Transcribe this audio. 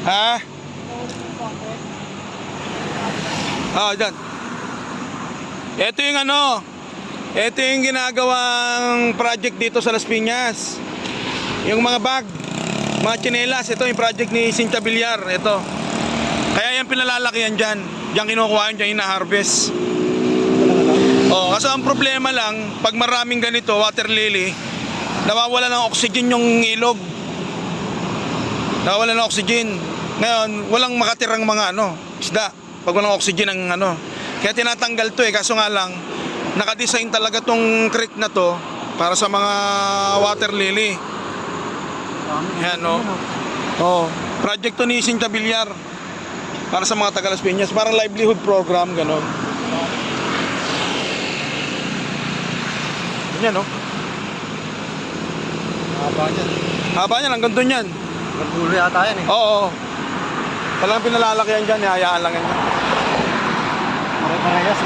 Ha? Dyan. Ito yung ano, ito yung ginagawang project dito sa Las Piñas. Yung mga bag, mga tsinelas, ito yung project ni Cynthia Villar, ito. Kaya yan pinalalaki yan dyan. Diyan kinukuha yan, dyan ina-harvest. Kasi ang problema lang, pag maraming ganito, water lily, nawawala ng oxygen yung ilog. Nawawala ng oxygen. Ngayon, walang makatirang mga isda. Pag walang oxygen ang Kaya tinatanggal to kaso nga lang, nakadesign talaga tong creek na to para sa mga water lily. Yan project to ni Cynthia Villar para sa mga taga Las Piñas, parang livelihood program ganon. Yan Haba niyan. Haba niyan hanggang doon yan. Nagdulo yata yan Oo. Talagang pinalalaki yan dyan, hayaan lang yan. Pare-parehas